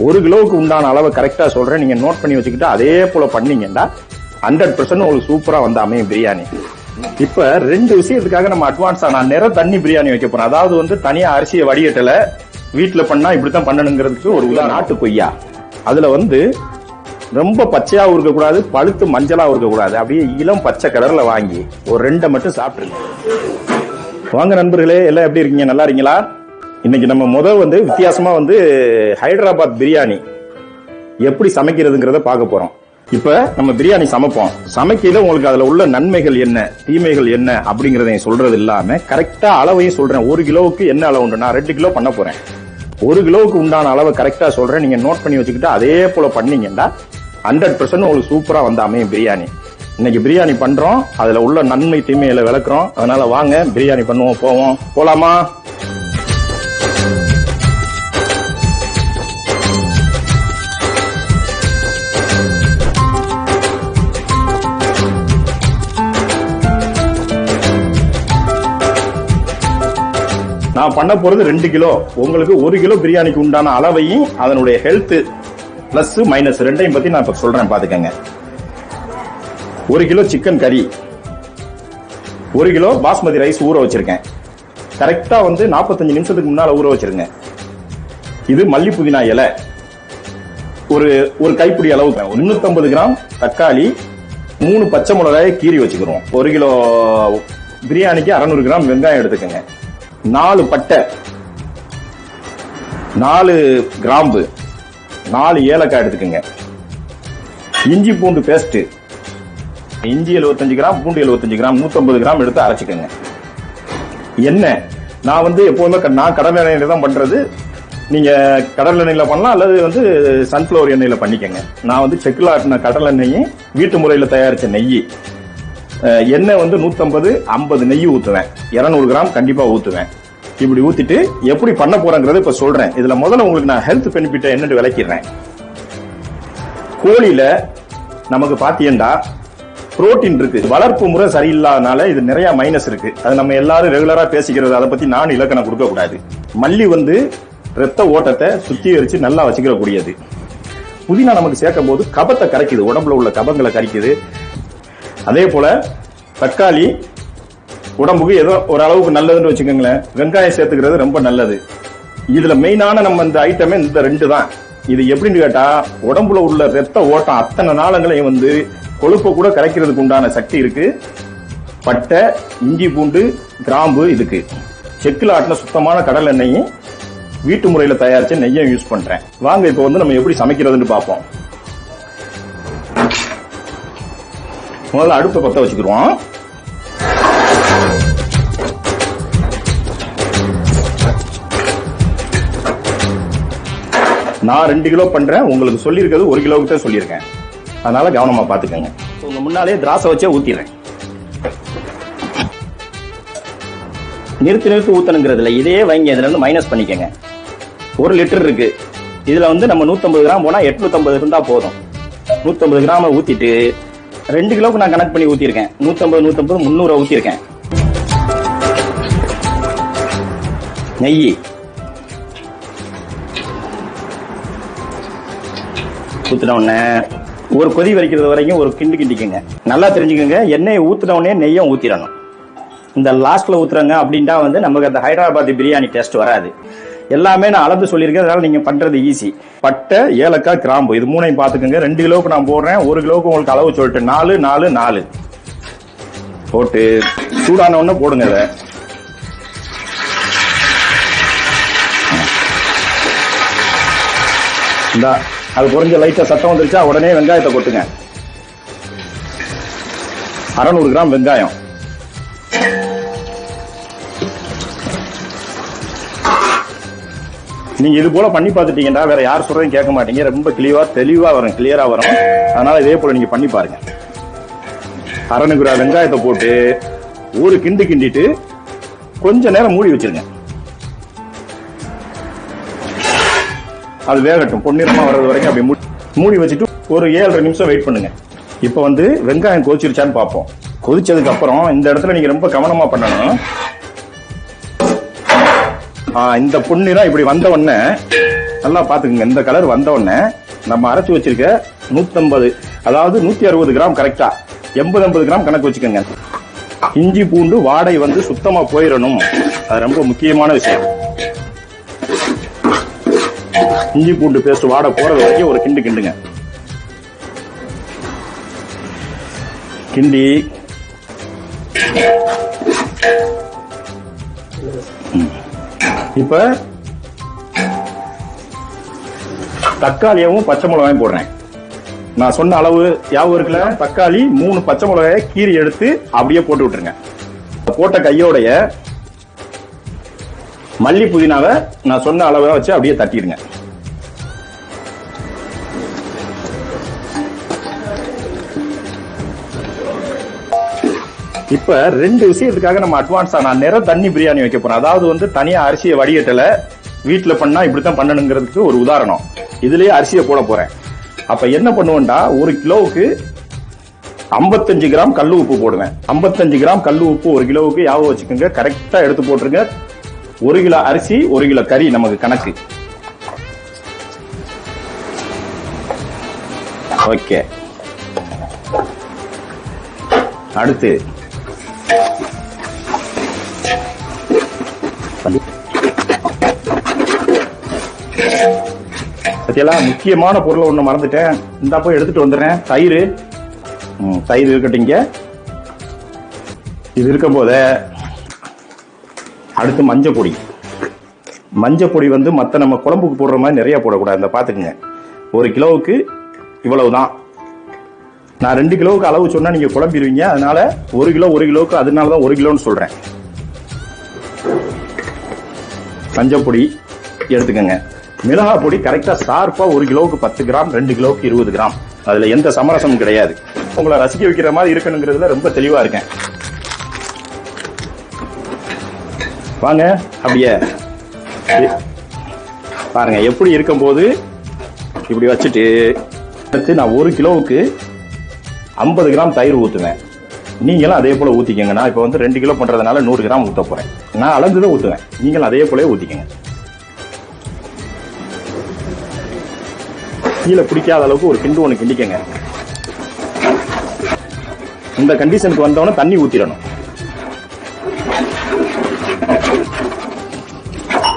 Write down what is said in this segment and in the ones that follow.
1 கிலோவுக்கு உண்டான அளவை கரெக்டா சொல்றேன், நீங்க நோட் பண்ணி வச்சுக்கிட்டு அதே போல பண்ணீங்கன்னா 100% உங்களுக்கு சூப்பரா வந்து அமையும் பிரியாணி. இப்ப 2 விஷயத்துக்காக நம்ம அட்வான்ஸா நான் நிற தண்ணி பிரியாணி வைக்க போறேன். அதாவது வந்து தனியா அரிசியை வடிகட்டல, வீட்டுல பண்ணா இப்படித்தான் பண்ணணுங்கிறதுக்கு ஒரு உதாரணம். நாட்டு கொய்யா அதுல வந்து ரொம்ப பச்சையா இருக்கக்கூடாது, பழுத்து மஞ்சளா இருக்கக்கூடாது, அப்படியே இளம் பச்சை கலர்ல வாங்கி ஒரு 2 மட்டும் சாப்பிட்டுருங்க. வாங்க நண்பர்களே, எல்லாம் எப்படி இருக்கீங்க? நல்லா இருக்கீங்களா? இன்னைக்கு நம்ம வந்து வித்தியாசமா வந்து ஹைதராபாத் பிரியாணி எப்படி சமைக்கிறதுங்கிறத பார்க்க போறோம். இப்ப நம்ம பிரியாணி சமைப்போம். சமைக்கையில உங்களுக்கு அதுல உள்ள நன்மைகள் என்ன, தீமைகள் என்ன அப்படிங்கறதையும் சொல்றது இல்லாம கரெக்டா அளவையும் சொல்றேன். 1 கிலோவுக்கு என்ன அளவு உண்டு, நான் 2 கிலோ பண்ண போறேன். 1 கிலோவுக்கு உண்டான அளவை கரெக்டா சொல்றேன், நீங்க நோட் பண்ணி வச்சுக்கிட்டு அதே போல பண்ணீங்கன்னா 100% உங்களுக்கு சூப்பரா வந்து அமையும் பிரியாணி. இன்னைக்கு பிரியாணி பண்றோம், அதுல உள்ள நன்மை தீமைகளை விளக்குறோம். அதனால வாங்க பிரியாணி பண்ணுவோம். போலாமா? நான் பண்ண போறது 2 கிலோ. உங்களுக்கு 1 கிலோ பிரியாணிக்கு உண்டான அளவையும் அதனுடைய ஹெல்த் பிளஸ் மைனஸ் ரெண்டையும் பத்தி நான் இப்ப சொல்றேன், பாத்துக்கங்க. 1 கிலோ சிக்கன் கறி, 1 கிலோ பாஸ்மதி ரைஸ் ஊற வச்சிருக்கேன். கரெக்டா வந்து 45 நிமிஷத்துக்கு முன்னால ஊற வச்சிருங்க. இது மல்லி புதினா இலை ஒரு கைப்பிடி அளவுக்கு, 350 கிராம் தக்காளி, 3 பச்சை மிளகாயை கீறி வச்சுக்கிறோம். 1 கிலோ பிரியாணிக்கு 600 கிராம் வெங்காயம் எடுத்துக்கங்க. 4 பட்டை, 4 கிராம்பு, 4 ஏலக்காய் எடுத்துக்கங்க. இஞ்சி பூண்டு பேஸ்ட், இஞ்சி 75 கிராம், பூண்டு 75 கிராம், 150 கிராம் எடுத்து அரைச்சிக்கங்க. எண்ணெய் நான் வந்து எப்பவுமே நான் கடல் எண்ணெயில தான் பண்றது. நீங்க கடல் எண்ணெயில பண்ணலாம் அல்லது வந்து சன்ஃபிளவர் எண்ணெயில பண்ணிக்கங்க. நான் வந்து செக்குல ஆட்டின கடல் எண்ணெயும் வீட்டு முறையில தயாரிச்ச நெய். எண்ணெய் வந்து 150, 50 நெய் ஊத்துவேன். 200 கிராம் கண்டிப்பா ஊத்துவேன். இப்படி ஊத்திட்டு எப்படி பண்ண போறேங்கிறது இப்ப சொல்றேன். இதுல முதல்ல உங்களுக்கு நான் ஹெல்த் பெனிஃபிட் என்னன்னு விளக்கிறேன். கோழியில நமக்கு பாத்தீங்கன்னா புரோட்டீன் இருக்கு. வளர்ப்பு முறை சரியில்லாதனால இது நிறைய மைனஸ் இருக்கு. அது நம்ம எல்லாரும் ரெகுலரா பேசிக்கிறது, அதை பத்தி நான் இலக்கணம் கொடுக்க கூடாது. மல்லி வந்து ரத்த ஓட்டத்தை சுத்திகரிச்சு நல்லா வச்சுக்கிற கூடியது. புதினா நமக்கு சேர்க்கும் போது கபத்தை கரைக்குது, உடம்புல உள்ள கபங்களை கரைக்குது. அதே போல தக்காளி உடம்புக்கு ஏதோ ஒரு அளவுக்கு நல்லதுன்னு வச்சுக்கோங்களேன். வெங்காயம் சேர்த்துக்கிறது ரொம்ப நல்லது. இதுல மெயினான நம்ம இந்த ஐட்டமே இந்த 2 தான். இது எப்படின்னு கேட்டா, உடம்புல உள்ள ரத்த ஓட்டம் அத்தனை நாளங்களையும் வந்து கொழுப்பை கூட கரைக்கிறதுக்கு உண்டான சக்தி இருக்கு. பட்டை, இஞ்சி பூண்டு, கிராம்பு இதுக்கு. செக்கில் ஆட்டின சுத்தமான கடல் எண்ணெயும் வீட்டு முறையில தயாரிச்ச நெய்யும் யூஸ் பண்றேன். வாங்க இப்ப வந்து நம்ம எப்படி சமைக்கிறதுன்னு பார்ப்போம். முதல்ல அடுப்பை பத்த வச்சுக்கிடுவோம். நான் 2 கிலோ பண்றேன், உங்களுக்கு சொல்லியிருக்கிறது 1 கிலோவுக்கு தான் சொல்லியிருக்கேன். அதனால கவனமா பாத்துக்கங்க. உங்க முன்னாலே திராசை வச்சே ஊத்திடுறேன். நிறுத்தி ஊத்தணுங்கிறதுல இதே வைங்க, இதுல இருந்து மைனஸ் பண்ணிக்கங்க. 1 லிட்டர் இருக்கு. இதுல வந்து நம்ம 150 கிராம் போனா 850 இருந்தா போதும். 150 கிராம ஊத்திட்டு 2 கிலோவுக்கு நான் கனெக்ட் பண்ணி ஊத்திருக்கேன். 150 300 ஊத்திருக்கேன். நெய் ஊத்தின உடனே ஒரு கொதி வரைக்கிறது வரைக்கும் ஒரு கிண்டிக்கங்க. நல்லா தெரிஞ்சுக்கோங்க, எண்ணெயை ஊத்தின உடனே நெய்யும் ஊத்திடணும். இந்த லாஸ்ட்ல ஊத்துறங்க அப்படின்ட்டா வந்து நமக்கு அந்த ஹைதராபாத் பிரியாணி டேஸ்ட் வராது. எல்லாமே நான் அளந்து சொல்லியிருக்கேன், அதனால நீங்க பண்றது ஈஸி. பட்டை, ஏலக்காய், கிராம்பு இது 3ஐயும் பாத்துக்கோங்க. 2 கிலோவுக்கு நான் போடுறேன். 1 கிலோவுக்கு உங்களுக்கு அளவு சொல்லிட்டு 4 4 4 போட்டு சூடான உடனே போடுங்க. அதை இந்த அது குறைஞ்ச லைட்டா சத்தம் வந்துருச்சா உடனே வெங்காயத்தை கொட்டுங்க. 600 கிராம் வெங்காயம். நீங்க இது போல பண்ணி பார்த்துட்டீங்கன்னா வேற யார் சொல்றதையும் கேட்க மாட்டீங்க. ரொம்ப தெளிவா வரும், கிளியரா வரும். அதனால இதே போல நீங்க பண்ணி பாருங்க. 600 கிராம் வெங்காயத்தை போட்டு ஒரு கிண்டிட்டு கொஞ்ச நேரம் மூடி வச்சிருங்க. அது வேகட்டும், பொன்னிறமா வர்றது வரைக்கும் அப்படி மூடி வச்சுட்டு ஒரு 7.5 நிமிஷம் வெயிட் பண்ணுங்க. இப்ப வந்து வெங்காயம் கொதிச்சிருச்சான்னு பார்ப்போம். கொதிச்சதுக்கு அப்புறம் இந்த இடத்துல நீங்க ரொம்ப கவனமா பண்ணணும். இந்த பொன்னிறம் இப்படி வந்த உடனே நல்லா பாத்துக்கோங்க. இந்த கலர் வந்த உடனே நம்ம அரைச்சு வச்சிருக்க 150, அதாவது 160 கிராம் கரெக்டா 80 கிராம் கணக்கு வச்சுக்கோங்க. இஞ்சி பூண்டு வாடை வந்து சுத்தமா போயிடணும், அது ரொம்ப முக்கியமான விஷயம். இஞ்சி பூண்டு பேஸ்ட் வாடை போறது வரைக்கும் ஒரு கிண்டு கிண்டுங்க. கிண்டி இப்ப தக்காளியாவும் பச்சை மிளகாயும் போடுறேன். நான் சொன்ன அளவு யாவும் இருக்குல்ல, தக்காளி 3 பச்சை மிளகாயை கீரி எடுத்து அப்படியே போட்டு விட்டுருங்க. போட்ட கையோடைய மல்லி புதினாவை நான் சொன்ன அளவை வச்சு அப்படியே தட்டிடுங்க. இப்ப 2 விஷயத்துக்காக நம்ம அட்வான்ஸா நான் நிற தண்ணி பிரியாணி வைக்க போறேன். அதாவது வந்து தனியா அரிசியை வடிகட்டல, வீட்டுல பண்ணா இப்படித்தான் பண்ணணுங்கிறதுக்கு ஒரு உதாரணம். இதுலயே அரிசியை போட போறேன். அப்ப என்ன பண்ணுவேன்டா, 1 கிலோவுக்கு 55 கிராம் கல்லு உப்பு போடுவேன். 55 கிராம் கல்லு உப்பு 1 கிலோவுக்கு யாவும் வச்சுக்கோங்க. கரெக்டா எடுத்து போட்டுருங்க. 1 கிலோ அரிசி 1 கிலோ கறி நமக்கு கணக்கு. ஓகே. அடுத்து பத்தியெல்லாம் முக்கியமான பொருளை ஒண்ணு மறந்துட்டேன். இந்த போய் எடுத்துட்டு வந்துடுறேன். தயிர் இருக்கட்டுங்க. இது இருக்கும் போத அடுத்து மஞ்சள் பொடி வந்து மத்த நம்ம குழம்புக்கு போடுற மாதிரி நிறைய போடக்கூடாது. இந்த பாத்துக்குங்க, 1 கிலோவுக்கு இவ்வளவுதான். நான் 2 கிலோவுக்கு அளவு சொன்னா நீங்க குழம்பிடுவீங்க. அதனால 1 கிலோவுக்கு அதனாலதான் 1 கிலோன்னு சொல்றேன். மஞ்சள் பொடி எடுத்துக்கங்க. மிளகா பொடி கரெக்டா ஷார்ப்பா 1 கிலோவுக்கு 10 கிராம், 2 கிலோவுக்கு 20 கிராம். அதுல எந்த சமரசமும் கிடையாது. உங்களை ரசிக்க வைக்கிற மாதிரி இருக்கணுங்கிறதுல ரொம்ப தெளிவா இருக்கேன். வாங்க அப்படியே பாருங்க எப்படி இருக்கும் போது இப்படி வச்சுட்டு அடுத்து நான் 1 கிலோவுக்கு 50 கிராம் தயிர் ஊத்துவேன். நீங்களும் அதே போல ஊத்திக்கங்க. நான் இப்ப வந்து 2 கிலோ பண்றதுனால 100 கிராம் ஊத்த போறேன். நான் அளந்துதான் ஊத்துவேன். நீங்களும் அதே போல ஊத்திக்கங்க. கீழே பிடிக்காத அளவுக்கு ஒரு கிண்டு ஒண்ணு கிண்டிக்கங்க. இந்த கண்டிஷனுக்கு வந்தவன தண்ணி ஊத்திடணும்.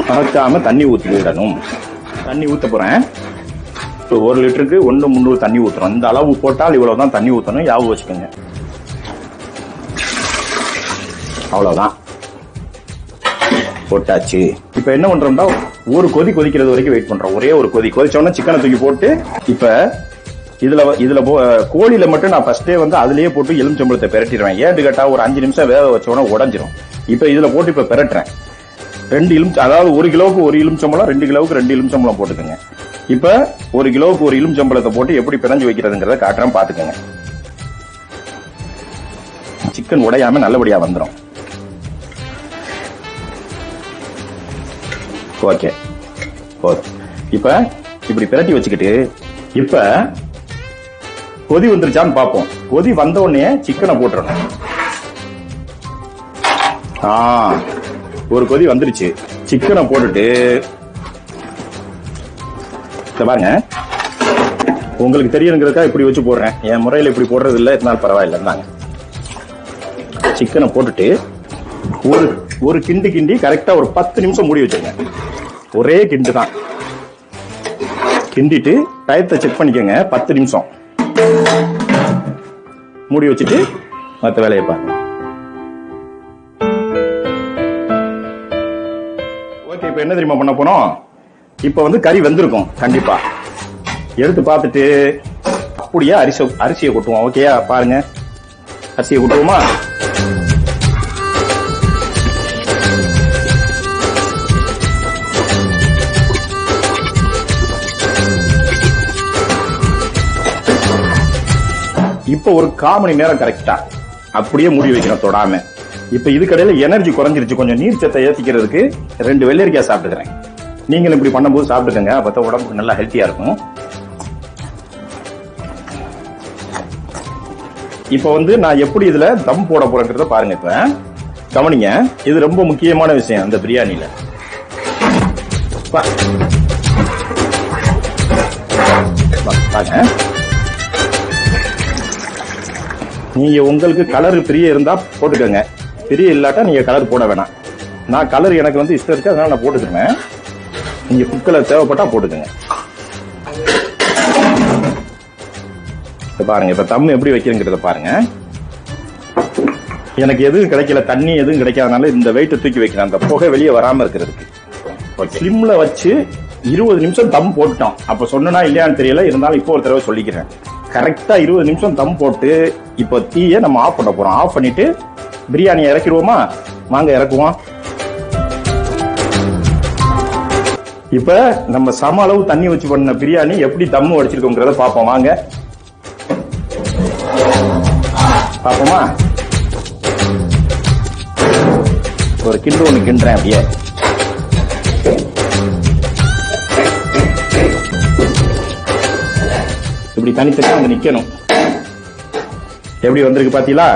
மறக்காம தண்ணி ஊத்திடணும். தண்ணி ஊத்த போறேன். 1 லிட்டருக்கு 1.3 தண்ணி ஊத்துறோம். இந்த அளவு போட்டால் இவ்வளவுதான் தண்ணி ஊத்தணும். யாவும் வச்சுக்கோங்க. அவ்வளவுதான் போட்டாச்சு. இப்ப என்ன பண்றோம்னா, ஒரு கொதி கொதிக்கிறது வரைக்கும் வெயிட் பண்றோம். ஒரே ஒரு கொதி கொதிச்சோன்னா சிக்கனை தூக்கி போட்டு, இப்ப இதுல கோழியில மட்டும் நான் ஃபர்ஸ்டே வந்து அதுலயே போட்டு எலுமிச்சம்பழத்தை பெரட்டிடுவேன். ஏன்னு கேட்டா ஒரு 5 நிமிஷம் வேக வச்சோன்னா உடஞ்சிரும். இப்ப இதுல போட்டு இப்ப பெரட்டுறேன். 2 அதாவது 1 கிலோவுக்கு 1 எலுமிச்சம்பழம், 2 கிலோவுக்கு 2 எலுமிச்சம்பழம் போட்டுக்கோங்க. இப்ப 1 கிலோவுக்கு 1 எலுமிச்சம்பழத்தை போட்டு எப்படி பிணைஞ்சு வைக்கிறதுங்கிறத காட்டுறேன், பாத்துக்கோங்க. சிக்கன் உடையாம நல்லபடியா வந்துடும். ஓகே. இப்ப இப்படி பிரட்டி வச்சுக்கிட்டு இப்ப கொதி வந்துருச்சான்னு பாப்போம். கொதி வந்த உடனே சிக்கனை போட்டுறணும். ஒரு கொதி வந்துருச்சு. சிக்கனை போட்டுட்டு பாருங்க, உங்களுக்கு தெரியணுங்கிறதுக்கா இப்படி வச்சு போடுறேன். என் முறையில இப்படி போடுறது இல்ல, இருந்தாலும் பரவாயில்ல. இருந்தாங்க சிக்கனை போட்டுட்டு ஒரு கிண்டு கிண்டி கரெக்டா ஒரு 10 நிமிஷம் மூடி வச்சுருங்க. ஒரே கிண்டு தான். கிண்டிட்டு டயத்தை செக் பண்ணிக்கோங்க. 10 நிமிஷம் மூடி வச்சுட்டு மற்ற வேலையை பாருங்க. ஓகே. இப்ப என்ன தெரியுமா பண்ண போனோம், இப்ப வந்து கறி வெந்திருக்கும் கண்டிப்பா. எடுத்து பார்த்துட்டு அப்படியே அரிசியை கொட்டுவோம். ஓகேயா? பாருங்க, அரிசியை கொட்டுவோமா? இப்ப ஒரு 1/4 மணி நேரம் கரெக்டா அப்படியே மூடி வைக்கணும் தொடாம. இப்ப இதுக்கடையில எனர்ஜி குறைஞ்சிருச்சு. கொஞ்சம் நீர் சத்தை ஏத்திக்கிறதுக்கு 2 வெள்ளரிக்காய் சாப்பிட்டுக்கிறேன். நீங்களும் இப்படி பண்ணும்போது சாப்பிட்டுக்கங்க. அப்பதான் உடம்புக்கு நல்லா ஹெல்த்தியா இருக்கும். இப்ப வந்து நான் எப்படி இதுல தம் போட போறேங்கிறத பாருங்க. இப்ப கவனிங்க, இது ரொம்ப முக்கியமான விஷயம் அந்த பிரியாணில. பாருங்க, நீங்க உங்களுக்கு கலர் பிரிய இருந்தா போட்டுக்கோங்க, பிரிய இல்லாட்டா நீங்க கலர் போட வேணாம். நான் கலர் எனக்கு வந்து இஷ்டம் இருக்கு, அதனால நான் போட்டுக்கிறேன். நீங்க ஃபுட் கலர் தேவைப்பட்டா போட்டுக்கோங்க. பாருங்க, இப்ப தம் எப்படி வைக்கிறேங்கிறத பாருங்க. எனக்கு எதுவும் கிடைக்கல, தண்ணி எதுவும் கிடைக்காதனால இந்த வெயிட் தூக்கி வைக்கிறேன், அந்த புகை வெளியே வராம இருக்கிறதுக்கு. ஸ்லிம்ல வச்சு 20 நிமிஷம் தம் போட்டுட்டோம். அப்ப சொன்னா இல்லையான்னு தெரியல, இருந்தாலும் இப்போ ஒரு தடவை சொல்லிக்கிறேன். கரெக்டா 20 நிமிஷம் தம் போட்டு இப்ப தீயை நம்ம ஆஃப் பண்ண போறோம். ஆஃப் பண்ணிட்டு பிரியாணியை இறக்கிடுவோமா? வாங்க இறக்குவோம். இப்ப நம்ம சம அளவு தண்ணி வச்சு பண்ண பிரியாணி எப்படி தம்மு அடிச்சிருக்கோங்கிறத பாப்போம். வாங்க பாப்போமா? ஒரு கிண்டு ஒண்ணு கிண்டுறேன். அப்படியே இப்படி தனித்தனியா அங்க நிக்கணும். எப்படி வந்திருக்கு பாத்தீங்களா?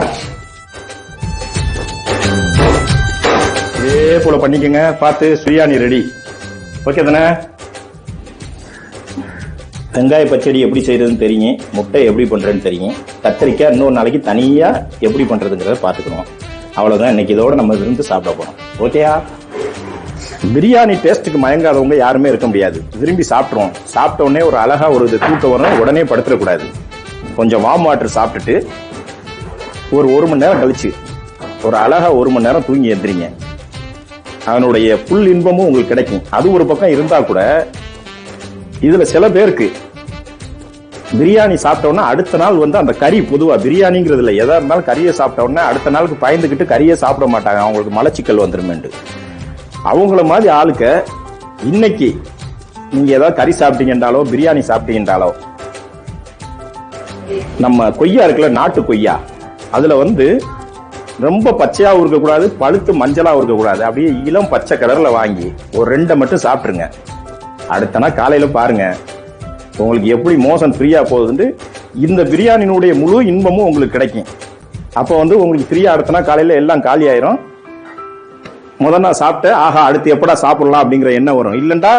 இதே போல பண்ணிக்கங்க. பார்த்து பிரியாணி ரெடி. ஓகே தானே? வெங்காய பச்சடி எப்படி செய்யறதுன்னு தெரியும், முட்டை எப்படி பண்றதுன்னு தெரியும், கத்திரிக்காய் இன்னொரு நாளைக்கு தனியா எப்படி பண்றதுங்கிறத பாத்துக்கணும். அவ்வளவுதான். இன்னைக்கு இதோட நம்ம விருந்து சாப்பிட போறோம். ஓகேயா? பிரியாணி டேஸ்ட்டுக்கு மயங்காதவங்க யாருமே இருக்க முடியாது. விரும்பி சாப்பிடுவோம். சாப்பிட்ட உடனே ஒரு அழகா ஒரு தூக்கம் வரும். உடனே படுத்துடக்கூடாது. கொஞ்சம் வார்ம் வாட்டர் சாப்பிட்டுட்டு ஒரு மணி நேரம் கழிச்சு ஒரு அழகா 1 மணி நேரம் தூங்கி எந்திரிங்க. அதனுடைய புல் இன்பமும் உங்களுக்கு கிடைக்கும். அது ஒரு பக்கம் இருந்தா கூட இதுல சில பேருக்கு பிரியாணி சாப்பிட்டோம்னா அடுத்த நாள் வந்து அந்த கறி, பொதுவா பிரியாணிங்கிறது இல்ல, எதா இருந்தாலும் கறியை சாப்பிட்டோம்னா அடுத்த நாளுக்கு பயந்துகிட்டு கறியை சாப்பிட மாட்டாங்க. அவங்களுக்கு மலச்சிக்கல் வந்துருமேண்டு. அவங்கள மாதிரி ஆளுக்க இன்னைக்கு நீங்க ஏதாவது கறி சாப்பிட்டீங்கன்றாலோ பிரியாணி சாப்பிட்டீங்கன்றாலோ, நம்ம கொய்யா இருக்குல்ல, நாட்டு கொய்யா, அதுல வந்து ரொம்ப பச்சையாவும் இருக்கக்கூடாது, பழுத்து மஞ்சளாவும் இருக்கக்கூடாது. அப்படியே இளம் பச்சை கலர்ல வாங்கி ஒரு 2 மட்டும் சாப்பிட்டுருங்க. அடுத்த நாள் காலையில பாருங்க உங்களுக்கு எப்படி மோஷன் ஃப்ரீயா போகுதுன்னு. இந்த பிரியாணியினுடைய முழு இன்பமும் உங்களுக்கு கிடைக்கும். அப்ப வந்து உங்களுக்கு ஃப்ரீயா அடுத்த நாள் காலையில எல்லாம் காலி ஆயிரும். முதல் நாள் சாப்பிட்டு ஆஹா அடுத்து எப்படா சாப்பிடலாம் அப்படிங்கிற எண்ணம் வரும். இல்லண்டா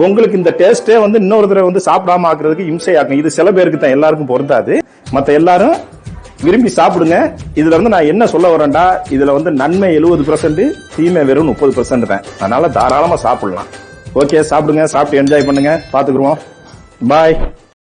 உங்களுக்கு இந்த டேஸ்டே வந்து இன்னொரு தடவை வந்து சாப்பிடாம ஆக்குறதுக்கு இம்சையாக்கும். இது சில பேருக்கு தான், எல்லாருக்கும் பொருந்தாது. மத்த எல்லாரும் விரும்பி சாப்பிடுங்க. இதுல வந்து நான் என்ன சொல்ல வரேன்டா, இதுல வந்து நன்மை 70%, தீமை வெறும் 30% தான். அதனால தாராளமா சாப்பிடலாம். ஓகே, சாப்பிடுங்க. சாப்பிட்டு என்ஜாய் பண்ணுங்க. பாத்துக்குருவோம். பாய்.